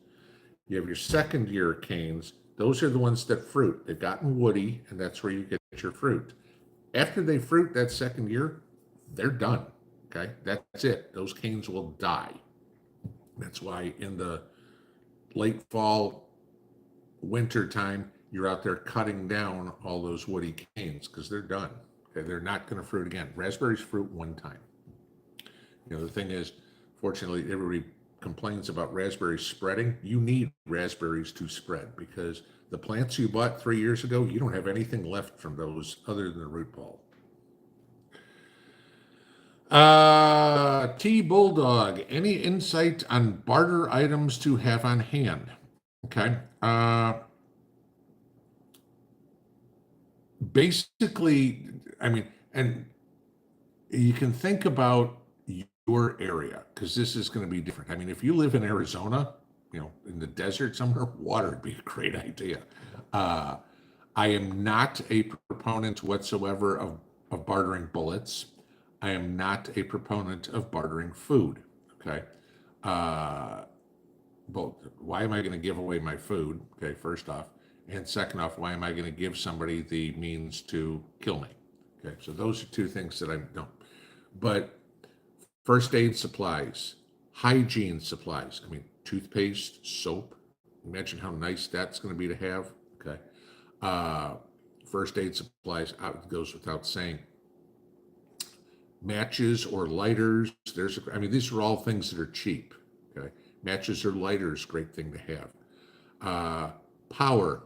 You have your second-year canes; those are the ones that fruit. They've gotten woody, and that's where you get your fruit. After they fruit that second year, they're done. Okay, that's it. Those canes will die. That's why in the late fall, winter time, you're out there cutting down all those woody canes because they're done. Okay, they're not going to fruit again. Raspberries fruit one time. The thing is, fortunately, everybody complains about raspberries spreading. You need raspberries to spread because the plants you bought 3 years ago, you don't have anything left from those other than the root ball. T Bulldog, any insight on barter items to have on hand? Okay. Basically, I mean, and you can think about your area because this is going to be different. I mean, if you live in Arizona, in the desert somewhere, water would be a great idea. I am not a proponent whatsoever of bartering bullets. I am not a proponent of bartering food. Okay. But why am I going to give away my food? Okay, first off. And second off, why am I going to give somebody the means to kill me? Okay, so those are two things that I don't. But first aid supplies, hygiene supplies. I mean, toothpaste, soap. Imagine how nice that's going to be to have. Okay. First aid supplies goes without saying. Matches or lighters. These are all things that are cheap. Okay. Matches or lighters, great thing to have. Power.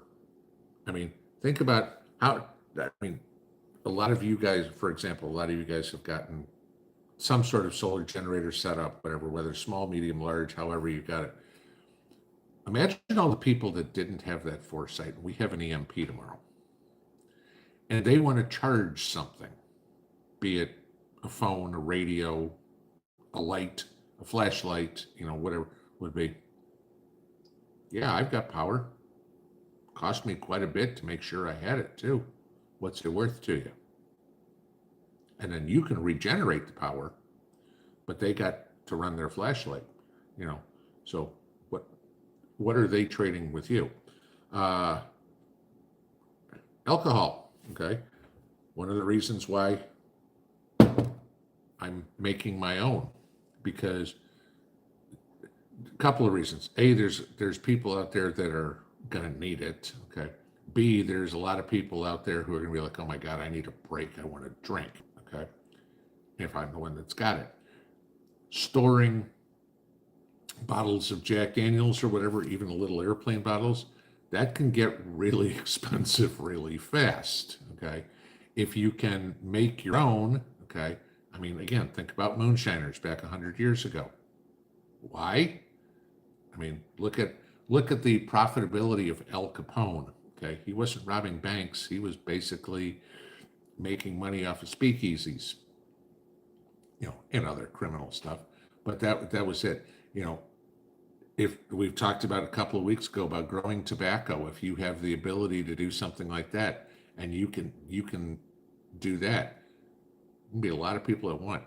Think about how, a lot of you guys, for example, have gotten some sort of solar generator set up, whatever, whether small, medium, large, however you got it. Imagine all the people that didn't have that foresight. We have an EMP tomorrow. And they want to charge something, be it a phone, a radio, a light, a flashlight, whatever it would be. Yeah, I've got power. Cost me quite a bit to make sure I had it too. What's it worth to you? And then you can regenerate the power, but they got to run their flashlight, So what are they trading with you? Alcohol, okay? One of the reasons why I'm making my own, because a couple of reasons. A, there's people out there that are going to need it, okay? B, there's a lot of people out there who are going to be like, oh my God, I need a break. I want to drink, okay? If I'm the one that's got it. Storing bottles of Jack Daniels or whatever, even the little airplane bottles, that can get really expensive really fast, okay? If you can make your own, okay? Again, think about moonshiners back 100 years ago. Why? Look at the profitability of Al Capone, okay? He wasn't robbing banks. He was basically making money off of speakeasies, and other criminal stuff. But that was it. If we've talked about a couple of weeks ago about growing tobacco, if you have the ability to do something like that, and you can do that, there'll be a lot of people that want.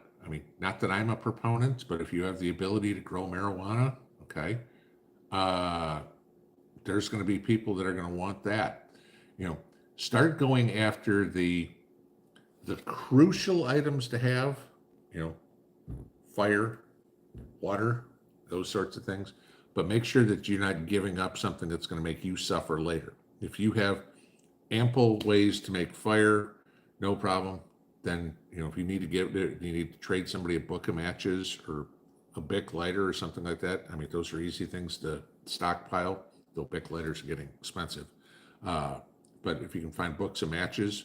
Not that I'm a proponent, but if you have the ability to grow marijuana, okay, there's going to be people that are going to want that. Start going after the crucial items to have, fire, water, those sorts of things, but make sure that you're not giving up something that's going to make you suffer later. If you have ample ways to make fire, no problem. Then, if you need to trade somebody a book of matches or a Bic lighter or something like that. Those are easy things to stockpile. Though Bic lighters are getting expensive. But if you can find books of matches,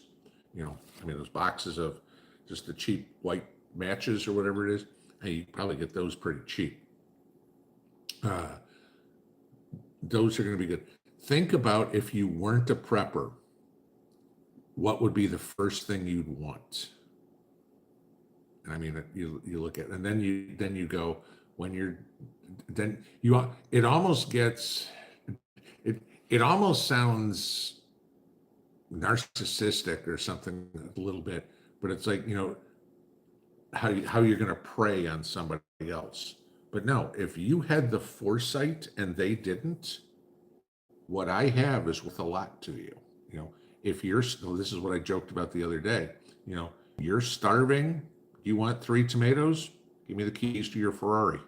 those boxes of just the cheap white matches or whatever it is, hey, you probably get those pretty cheap. Those are going to be good. Think about if you weren't a prepper, what would be the first thing you'd want? You look at, and then you go, it almost gets, it almost sounds narcissistic or something a little bit, but it's like, how you're going to prey on somebody else. But no, if you had the foresight and they didn't, what I have is worth a lot to you. If this is what I joked about the other day, you're starving, you want 3 tomatoes, give me the keys to your Ferrari.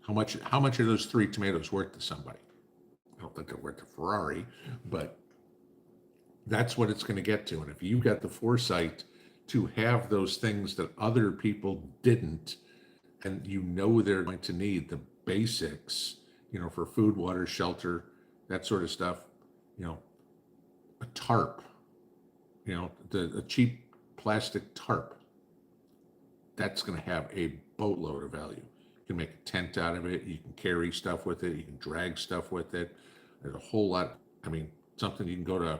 How much are those 3 tomatoes worth to somebody? I don't think they're worth a Ferrari, but that's what it's going to get to. And if you've got the foresight to have those things that other people didn't, and you know they're going to need the basics, for food, water, shelter, that sort of stuff, a tarp, a cheap plastic tarp, that's going to have a boatload of value. You can make a tent out of it. You can carry stuff with it. You can drag stuff with it. There's a whole lot. Something you can go to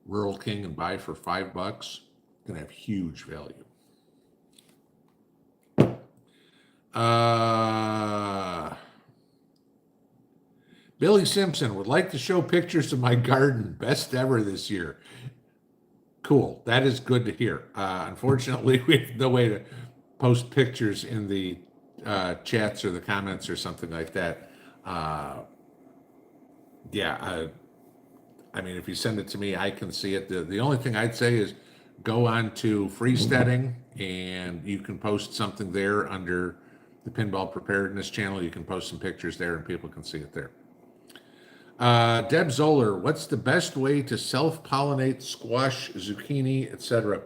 Rural King and buy for $5, going to have huge value. Billy Simpson would like to show pictures of my garden. Best ever this year. Cool. That is good to hear. Unfortunately, we have no way to post pictures in the chats or the comments or something like that. If you send it to me, I can see it. The only thing I'd say is go on to Freesteading, and you can post something there under the Pinball Preparedness channel. You can post some pictures there, and people can see it there. Deb Zoller, what's the best way to self-pollinate squash, zucchini, etc.?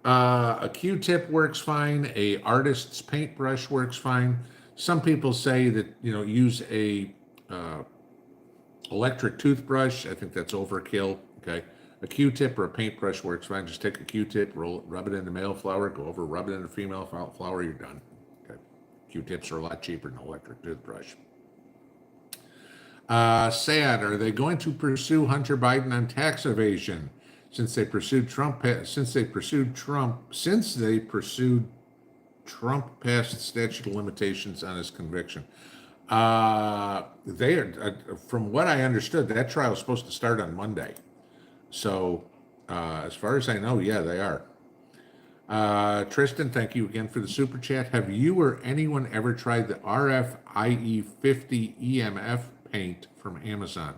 A Q-tip works fine. A artist's paintbrush works fine. Some people say that, use a electric toothbrush. I think that's overkill. Okay. A Q-tip or a paintbrush works fine. Just take a Q-tip, rub it into male flower, go over, rub it into female flower, you're done. Okay. Q-tips are a lot cheaper than an electric toothbrush. Sad, are they going to pursue Hunter Biden on tax evasion since they pursued Trump past statute of limitations on his conviction? They are, from what I understood, that trial is supposed to start on Monday. So, as far as I know, yeah, they are. Tristan, thank you again for the super chat. Have you or anyone ever tried the RFIE 50 EMF paint from Amazon?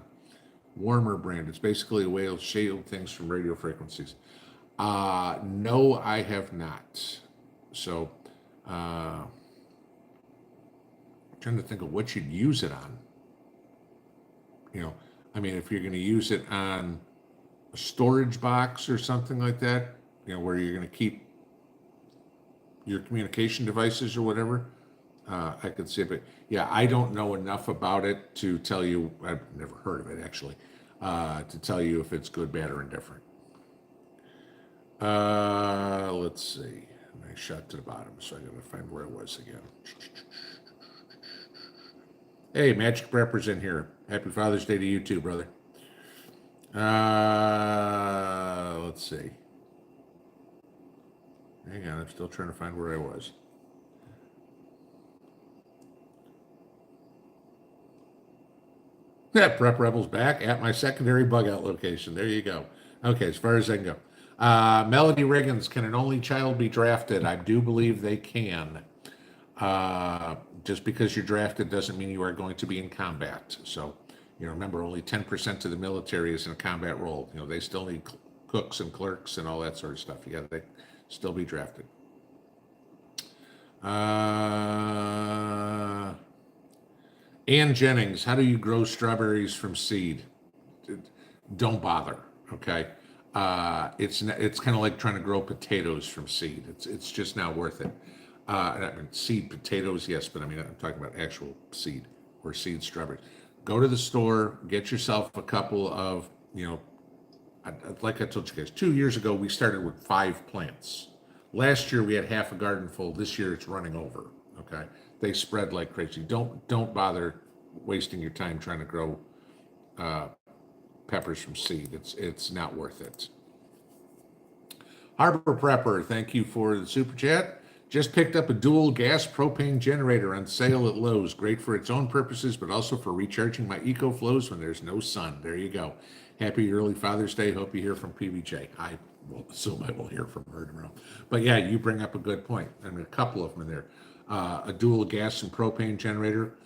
Warmer brand. It's basically a way to shield things from radio frequencies. No, I have not. So, I'm trying to think of what you'd use it on. If you're going to use it on a storage box or something like that, where you're going to keep your communication devices or whatever, I could see it. But yeah, I don't know enough about it to tell you. I've never heard of it actually, to tell you if it's good, bad, or indifferent. Let's see. I shot to the bottom, so I got to find where I was again. Hey, Magic Prepper's in here. Happy Father's Day to you too, brother. Let's see. Hang on, I'm still trying to find where I was. Yeah, Prep Rebel's back at my secondary bug out location. There you go. Okay, as far as I can go. Melody Riggins, can an only child be drafted? I do believe they can. Just because you're drafted doesn't mean you are going to be in combat. So, remember, only 10% of the military is in a combat role. They still need cooks and clerks and all that sort of stuff. They still be drafted. Ann Jennings, how do you grow strawberries from seed? Don't bother. Okay. It's kind of like trying to grow potatoes from seed. It's just not worth it. Seed potatoes, yes, but I'm talking about actual seed or seed strawberries. Go to the store, get yourself a couple of, like I told you guys, 2 years ago, we started with 5 plants. Last year, we had half a garden full. This year, it's running over, okay? They spread like crazy. Don't bother wasting your time trying to grow peppers from seed. It's not worth it. Harbor Prepper, thank you for the super chat. Just picked up a dual gas propane generator on sale at Lowe's. Great for its own purposes, but also for recharging my EcoFlows when there's no sun. There you go. Happy early Father's Day. Hope you hear from PBJ. I will assume I will hear from her tomorrow. But yeah, you bring up a good point. A couple of them in there. A dual gas and propane generator.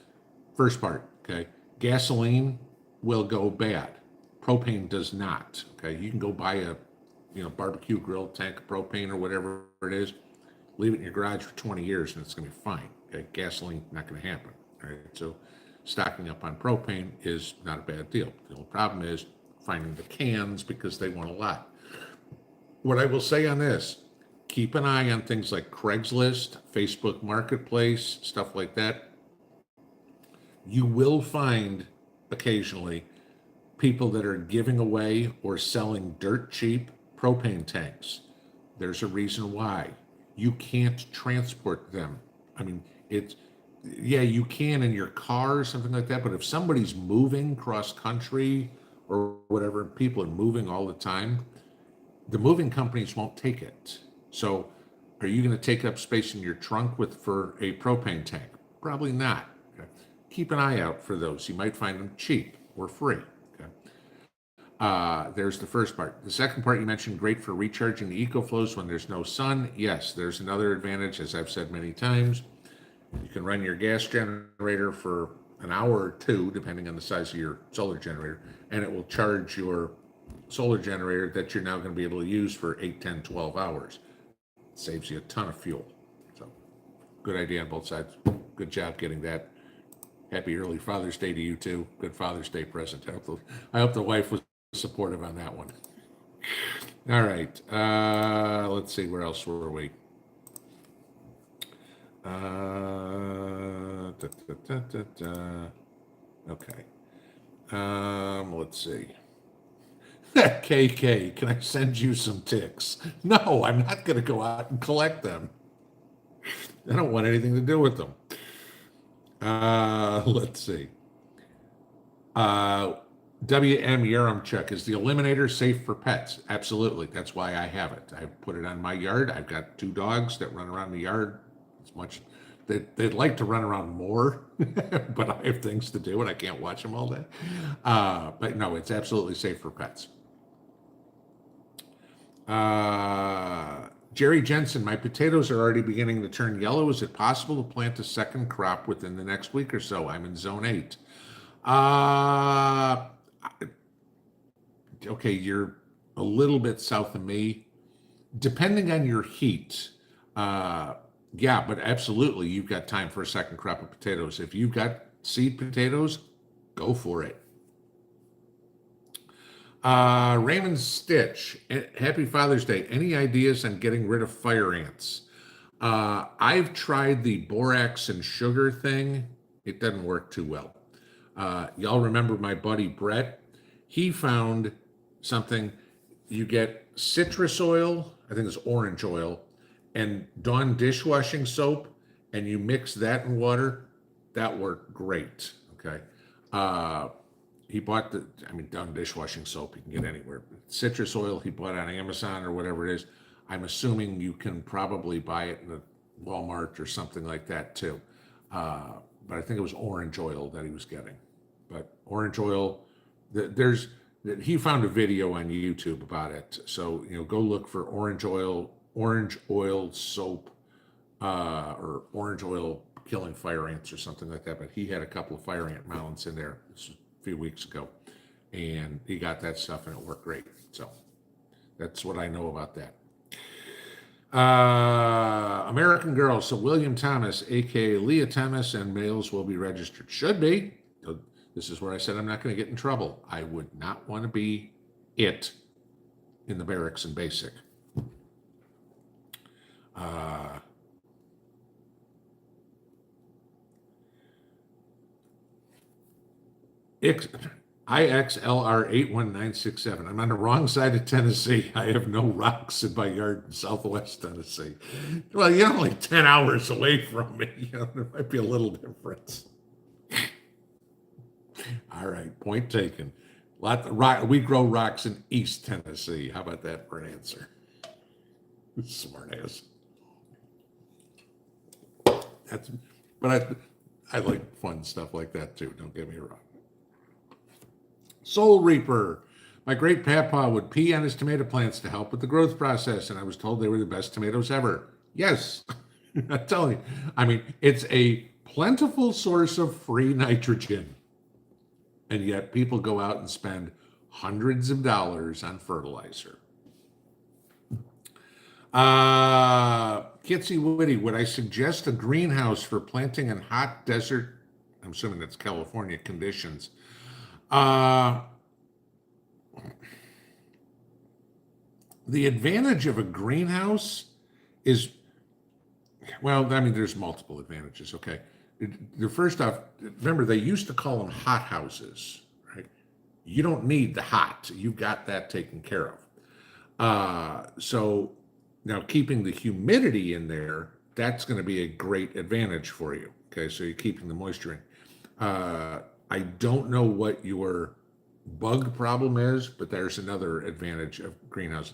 First part, okay. Gasoline will go bad. Propane does not. Okay. You can go buy a barbecue grill tank of propane or whatever it is. Leave it in your garage for 20 years and it's going to be fine. Okay? Gasoline, not going to happen. All right. So stocking up on propane is not a bad deal. The only problem is finding the cans because they want a lot. What I will say on this, keep an eye on things like Craigslist, Facebook Marketplace, stuff like that. You will find occasionally people that are giving away or selling dirt cheap propane tanks. There's a reason why. You can't transport them. I mean, yeah, you can in your car or something like that, but if somebody's moving cross country or whatever, people are moving all the time, the moving companies won't take it. So are you going to take up space in your trunk for a propane tank? Probably not. Okay. Keep an eye out for those. You might find them cheap or free. There's the first part. The second part you mentioned, great for recharging the EcoFlows when there's no sun. Yes, there's another advantage, as I've said many times. You can run your gas generator for an hour or two, depending on the size of your solar generator, and it will charge your solar generator that you're now going to be able to use for 8, 10, 12 hours. It saves you a ton of fuel. So, good idea on both sides. Good job getting that. Happy early Father's Day to you, too. Good Father's Day present. I hope the wife was supportive on that one. All right. Let's see. Where else were we? Okay. Let's see. KK, can I send you some ticks? No, I'm not going to go out and collect them. I don't want anything to do with them. Let's see. WM Yaremchuk, is the eliminator safe for pets? Absolutely. That's why I have it. I put it on my yard. I've got 2 dogs that run around the yard as much. They'd like to run around more, but I have things to do and I can't watch them all day. But no, it's absolutely safe for pets. Jerry Jensen, my potatoes are already beginning to turn yellow. Is it possible to plant a second crop within the next week or so? I'm in zone 8. Okay, you're a little bit south of me. Depending on your heat, yeah, but absolutely, you've got time for a second crop of potatoes. If you've got seed potatoes, go for it. Raymond Stitch, happy Father's Day. Any ideas on getting rid of fire ants? I've tried the borax and sugar thing. It doesn't work too well. Y'all remember my buddy Brett? He found something. You get citrus oil, I think it's orange oil, and Dawn dishwashing soap, and you mix that in water. That worked great. Okay. He bought Dawn dishwashing soap you can get anywhere. Citrus oil he bought on Amazon or whatever it is. I'm assuming you can probably buy it in a Walmart or something like that too. But I think it was orange oil that he was getting. But orange oil, he found a video on YouTube about it. So, go look for orange oil soap, or orange oil killing fire ants or something like that. But he had a couple of fire ant mounds in there a few weeks ago, and he got that stuff and it worked great. So that's what I know about that. American Girl. So William Thomas, aka Leah Thomas, and males will be registered. Should be. This is where I said I'm not going to get in trouble. I would not want to be it in the barracks and basic. IXLR81967. I'm on the wrong side of Tennessee. I have no rocks in my yard in Southwest Tennessee. Well, you're only 10 hours away from me. There might be a little difference. All right, point taken. We grow rocks in East Tennessee. How about that for an answer? Smart ass. But I like fun stuff like that too. Don't get me wrong. Soul Reaper. My great papa would pee on his tomato plants to help with the growth process, and I was told they were the best tomatoes ever. Yes, I'm telling you. It's a plentiful source of free nitrogen, and yet people go out and spend hundreds of dollars on fertilizer. Kitsy Witty, would I suggest a greenhouse for planting in hot desert I'm assuming that's California conditions. The advantage of a greenhouse is, well, I mean, there's multiple advantages. Okay. The first off, remember, they used to call them hot houses, right? You don't need the hot. You've got that taken care of. So now keeping the humidity in there, that's going to be a great advantage for you. Okay, so you're keeping the moisture in. I don't know what your bug problem is, but there's another advantage of greenhouse.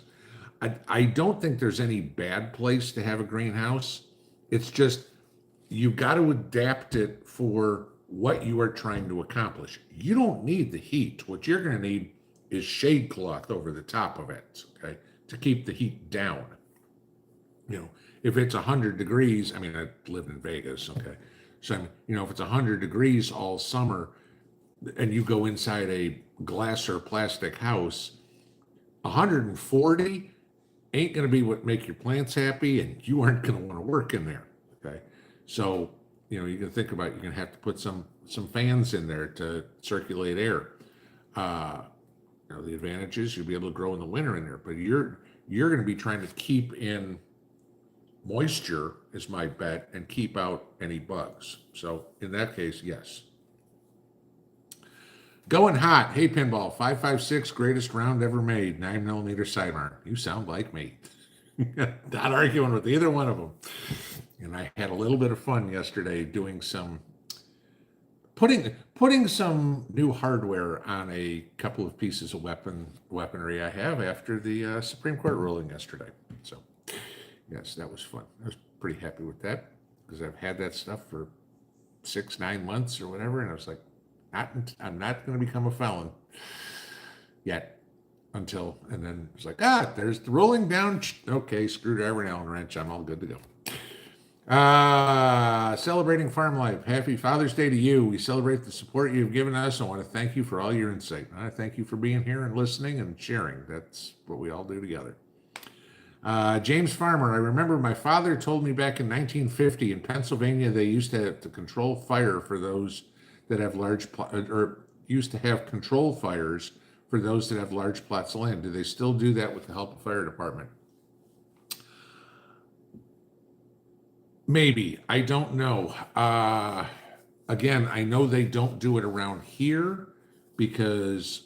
I don't think there's any bad place to have a greenhouse. It's just you've got to adapt it for what you are trying to accomplish. You don't need the heat. What you're going to need is shade cloth over the top of it, okay, to keep the heat down. You know, if it's 100 degrees, I mean, I live in Vegas, okay, so, you know, if it's 100 degrees all summer and you go inside a glass or plastic house, 140 ain't going to be what make your plants happy, and you aren't going to want to work in there, okay? So, you know, you can think about, you're going to have to put some fans in there to circulate air. You know, the advantage is you'll be able to grow in the winter in there, but you're going to be trying to keep in moisture, is my bet, and keep out any bugs. So in that case, yes. Going hot. Hey, Pinball, 5.56, greatest round ever made, 9mm sidearm. You sound like me. Not arguing with either one of them. And I had a little bit of fun yesterday doing some, putting some new hardware on a couple of pieces of weaponry I have after the Supreme Court ruling yesterday. So yes, that was fun. I was pretty happy with that because I've had that stuff for 6-9 months or whatever, and I was like, I'm not going to become a felon yet until, and then it's like, there's the rolling down. Okay, screwdriver and Allen wrench. I'm all good to go. Celebrating farm life. Happy Father's Day to you. We celebrate the support you've given us. I want to thank you for all your insight. I thank you for being here and listening and sharing. That's what we all do together. James Farmer, I remember my father told me back in 1950 in Pennsylvania they used to have to control fire for those that have used to have control fires for those that have large plots of land. Do they still do that with the help of fire department? Maybe. I don't know. Again, I know they don't do it around here because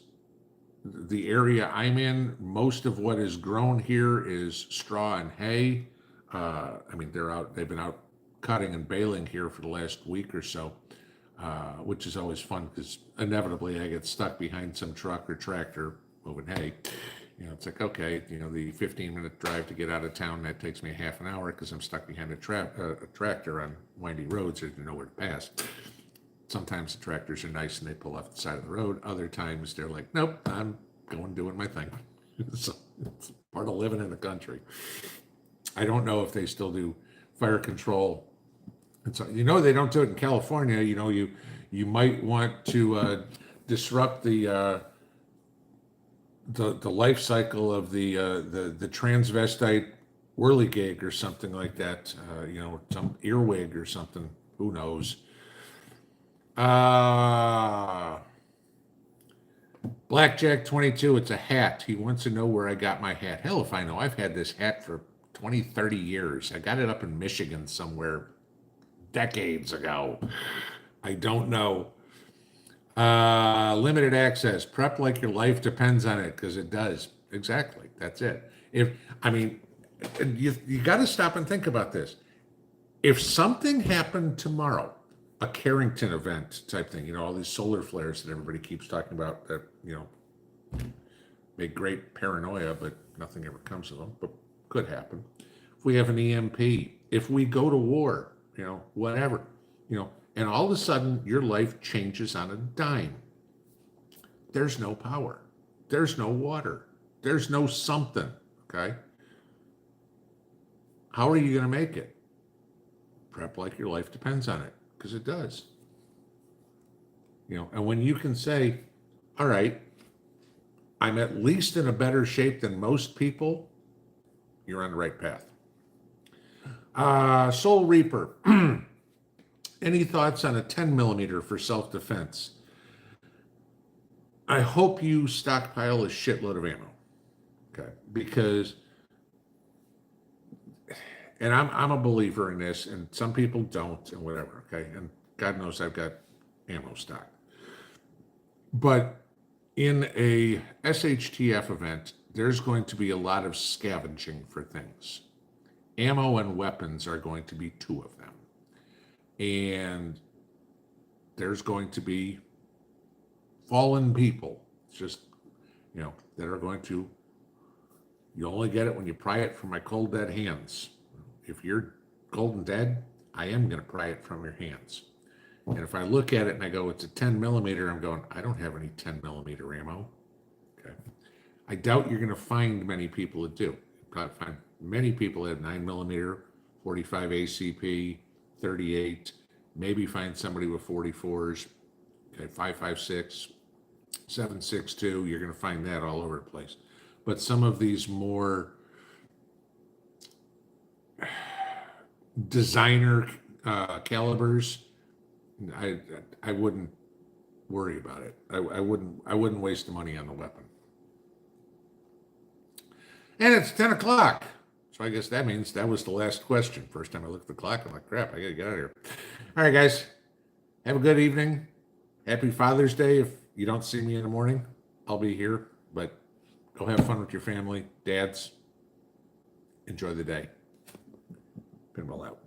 the area I'm in, most of what is grown here is straw and hay. I mean, they've been out cutting and baling here for the last week or so, which is always fun because inevitably I get stuck behind some truck or tractor moving hay. You know, it's like, okay, you know, the 15-minute drive to get out of town, that takes me a half an hour because I'm stuck behind a tractor on windy roads. There's nowhere to pass. Sometimes the tractors are nice and they pull off the side of the road. Other times they're like, nope, I'm going doing my thing. So it's part of living in the country. I don't know if they still do fire control. And so, you know, they don't do it in California. You know, you might want to disrupt the life cycle of the transvestite whirligig or something like that. You know, some earwig or something. Who knows? Blackjack 22, it's a hat. He wants to know where I got my hat. Hell if I know. I've had this hat for 20, 30 years. I got it up in Michigan somewhere decades ago. I don't know. Limited access. Prep like your life depends on it, because it does. Exactly. That's it. You got to stop and think about this. If something happened tomorrow, a Carrington event type thing, you know, all these solar flares that everybody keeps talking about that, you know, make great paranoia, but nothing ever comes of them, but could happen. If we have an EMP, if we go to war, you know, whatever, you know, and all of a sudden your life changes on a dime. There's no power. There's no water. There's no something, okay? How are you going to make it? Prep like your life depends on it, because it does. You know, and when you can say, all right, I'm at least in a better shape than most people, you're on the right path. Soul Reaper. Any thoughts on a 10 millimeter for self-defense? I hope you stockpile a shitload of ammo. Okay. Because, and I'm a believer in this, and some people don't, and whatever. Okay. And God knows I've got ammo stock. But in a SHTF event, there's going to be a lot of scavenging for things. Ammo and weapons are going to be two of them. And there's going to be fallen people, just, that are going to, you only get it when you pry it from my cold dead hands. If you're cold and dead, I am going to pry it from your hands. And if I look at it and I go, it's a 10 millimeter, I'm going, I don't have any 10 millimeter ammo. Okay. I doubt you're going to find many people that do. You'll probably find many people that have 9 millimeter, 45 ACP, 38, maybe find somebody with 44s, okay, 5.56, 7.62. You're going to find that all over the place. But some of these more designer calibers, I wouldn't worry about it. I wouldn't waste the money on the weapon. And it's 10 o'clock. So I guess that means that was the last question. First time I looked at the clock, I'm like, crap, I gotta get out of here. All right, guys, have a good evening. Happy Father's Day. If you don't see me in the morning, I'll be here, but go have fun with your family. Dads, enjoy the day. Pinball out.